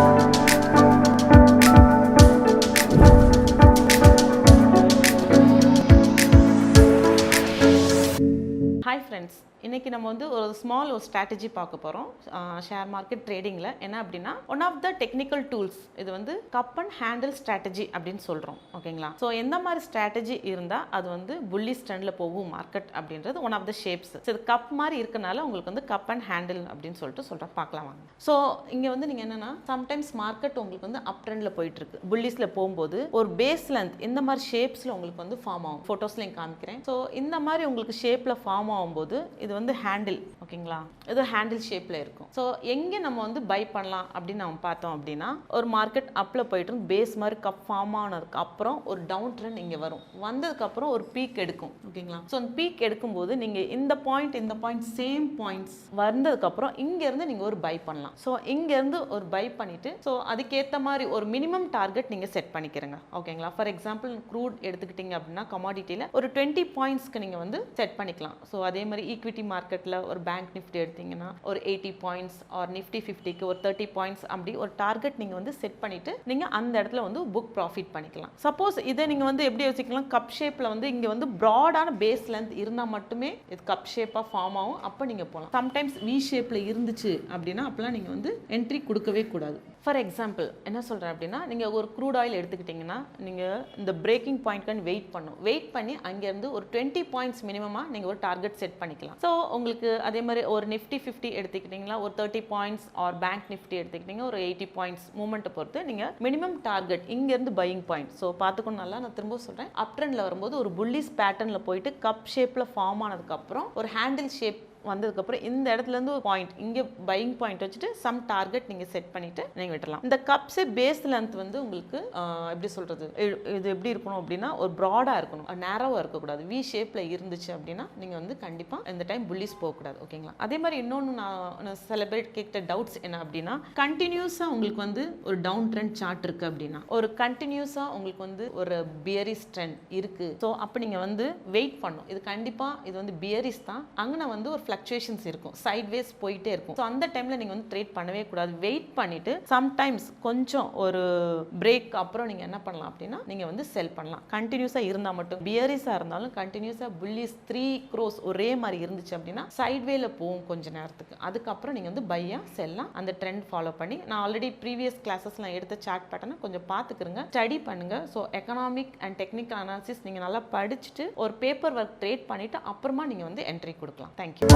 Hi friends, இன்றைக்கி நம்ம வந்து ஒரு ஸ்மால் ஸ்ட்ராட்டஜி பார்க்க போகிறோம் ஷேர் மார்க்கெட் ட்ரேடிங்கில். என்ன அப்படின்னா, one of the technical tools இது வந்து கப் அண்ட் ஹேண்டில் ஸ்ட்ராட்டஜி அப்படின்னு சொல்கிறோம். ஓகேங்களா? ஸோ எந்த மாதிரி ஸ்ட்ராட்டஜி இருந்தால் அது வந்து புல்லிஷ் ட்ரெண்டில் போகும் மார்க்கெட் அப்படின்றது one of the shapes. So இது கப் மாதிரி இருக்கனால உங்களுக்கு வந்து கப் அண்ட் ஹேண்டில் அப்படின்னு சொல்கிறேன். பார்க்கலாம் வாங்க. ஸோ இங்கே வந்து நீங்கள் என்னென்னா, சம்டைம்ஸ் மார்க்கெட் உங்களுக்கு வந்து அப் ட்ரெண்டில் போயிட்டுருக்கு. புல்லிஷில் போகும்போது ஒரு பேஸ் லென்த் இந்த மாதிரி ஷேப்ஸில் உங்களுக்கு வந்து ஃபார்ம் ஆகும். ஃபோட்டோஸ்லையும் காமிக்கிறேன். ஸோ இந்த மாதிரி உங்களுக்கு ஷேப்பில் ஃபார்ம் ஆகும்போது இது வந்து ஹேண்டில். ஓகேங்களா? இது ஹேண்டில் ஷேப்பில் இருக்கும். ஸோ எங்கே நம்ம வந்து பை பண்ணலாம் அப்படின்னு நம்ம பார்த்தோம் அப்படின்னா, ஒரு மார்க்கெட் அப்பில் போயிட்டு பேஸ் மாதிரி கப் ஃபார்ம் ஆனதுக்கு அப்புறம் ஒரு டவுன் ட்ரெண்ட் இங்கே வரும். வந்ததுக்கப்புறம் ஒரு பீக் எடுக்கும். ஓகேங்களா? ஸோ அந்த பீக் எடுக்கும்போது நீங்கள் இந்த பாயிண்ட் சேம் பாயிண்ட்ஸ் வந்ததுக்கப்புறம் இங்கேருந்து நீங்கள் ஒரு பை பண்ணலாம். ஸோ இங்கேருந்து ஒரு பை பண்ணிவிட்டு ஸோ அதுக்கேற்ற மாதிரி ஒரு மினிமம் டார்கெட் நீங்கள் செட் பண்ணிக்கிறங்க. ஓகேங்களா? ஃபார் எக்ஸாம்பிள் க்ரூட் எடுத்துக்கிட்டிங்க அப்படின்னா, கமாடிட்டியில் ஒரு 20 பாயிண்ட்ஸ்க்கு நீங்கள் வந்து செட் பண்ணிக்கலாம். ஸோ அதே மாதிரி ஈக்விட்டி மார்க்கெட்டில் ஒரு பேங்க் நிஃப்டி எடுத்தீங்கன்னா ஒரு 80 பாயிண்ட்ஸ் ஆர் நிஃப்டி 50க்கு ஒரு 30 பாயிண்ட்ஸ் அப்படி ஒரு டார்கெட் நீங்கள் வந்து செட் பண்ணிவிட்டு நீங்கள் அந்த இடத்துல வந்து புக் ப்ராஃபிட் பண்ணிக்கலாம். சப்போஸ் இதை நீங்கள் வந்து எப்படி யோசிக்கலாம், கப் ஷேப்பில் வந்து இங்கே வந்து ப்ராடான பேஸ் லென்த் இருந்தால் மட்டுமே இது கப் ஷேப்பாக ஃபார்ம் ஆகும். அப்போ நீங்கள் போகலாம். சம்டைம்ஸ் வி ஷேப்பில் இருந்துச்சு அப்படின்னா அப்போலாம் நீங்கள் வந்து என்ட்ரி கொடுக்கவே கூடாது. ஃபார் எக்ஸாம்பிள் என்ன சொல்கிறேன் அப்படின்னா, நீங்கள் ஒரு க்ரூட் ஆயில் எடுத்துக்கிட்டிங்கன்னா நீங்கள் இந்த பிரேக்கிங் பாயிண்ட்க்கு வெயிட் பண்ணி அங்கேருந்து ஒரு 20 பாயிண்ட்ஸ் மினிமமாக நீங்கள் ஒரு டார்கெட் செட் பண்ணிக்கலாம். ஸோ உங்களுக்கு அதே மாதிரி ஒரு நிஃப்டி 50 எடுத்துக்கிட்டிங்களா ஒரு 30 பாயிண்ட்ஸ் ஆர் பேங்க் நிஃப்டி எடுத்துக்கிட்டிங்க ஒரு 80 பாயிண்ட்ஸ் மூமெண்ட்டை பொறுத்து நீங்கள் மினிமம் டார்கெட் இங்கேருந்து பையிங் பாயிண்ட். ஸோ பார்த்துக்கணும் நல்லா. நான் திரும்ப சொல்கிறேன், அப் ட்ரெண்டில் வரும்போது ஒரு புல்லிஷ் பேட்டர்னில் போயிட்டு கப் ஷேப்பில் ஃபார்ம் ஆனதுக்கப்புறம் ஒரு ஹேண்டில் ஷேப் வந்ததுக்கப்புறம் இந்த இடத்துலேருந்து ஒரு பாயிண்ட் இங்கே பையிங் பாயிண்ட் வச்சுட்டு சம் டார்கெட் நீங்கள் செட் பண்ணிவிட்டு நீங்கள் விட்டுலாம். இந்த கப்ஸே பேஸ் லென்த் வந்து உங்களுக்கு எப்படி சொல்கிறது, இது எப்படி இருக்கணும் அப்படின்னா ஒரு ப்ராடாக இருக்கணும், நேரோவாக இருக்கக்கூடாது. வி ஷேப்பில் இருந்துச்சு அப்படின்னா நீங்கள் வந்து கண்டிப்பாக இந்த டைம் புல்லிஷ் போகக்கூடாது. ஓகேங்களா? அதே மாதிரி இன்னொன்று நான் செலிப்ரேட் கேட்ட டவுட்ஸ் என்ன அப்படின்னா, கண்டினியூஸாக உங்களுக்கு வந்து ஒரு டவுன் ட்ரெண்ட் சார்ட் இருக்குது அப்படின்னா, ஒரு கண்டினியூஸாக உங்களுக்கு வந்து ஒரு பியரிஸ் ட்ரெண்ட் இருக்குது. ஸோ அப்போ நீங்கள் வந்து வெயிட் பண்ணணும். இது கண்டிப்பாக இது வந்து பியரிஸ் தான். அங்கே வந்து ஒரு ஃப்ளக்சுவேஷன்ஸ் இருக்கும், சைட்வேஸ் போயிட்டே இருக்கும். ஸோ அந்த டைமில் நீங்கள் வந்து ட்ரேட் பண்ணவே கூடாது. வெயிட் பண்ணிவிட்டு சம்டைம்ஸ் கொஞ்சம் ஒரு பிரேக் அப்புறம் நீங்கள் என்ன பண்ணலாம் அப்படின்னா நீங்கள் வந்து செல் பண்ணலாம். கண்டினியூஸாக இருந்தால் மட்டும், பியரிஸாக இருந்தாலும் கண்டினியூஸாக புல்லிஸ் 3 க்ரோஸ் ஒரே மாதிரி இருந்துச்சு அப்படின்னா சைட்வேல போகும் கொஞ்ச நேரத்துக்கு. அதுக்கப்புறம் நீங்கள் வந்து பையாக செல்லாம் அந்த ட்ரெண்ட் ஃபாலோ பண்ணி. நான் ஆல்ரெடி ப்ரீவியஸ் கிளாஸஸ்லாம் எடுத்த சார்ட் பேட்டர்னை கொஞ்சம் பார்த்துக்கிறங்க, ஸ்டடி பண்ணுங்கள். So economic and technical analysis நீங்கள் நல்லா படிச்சுட்டு ஒரு பேப்பர் ஒர்க் ட்ரேட் பண்ணிவிட்டு அப்புறமா நீங்கள் வந்து என்ட்ரி கொடுக்கலாம். தேங்க்யூ.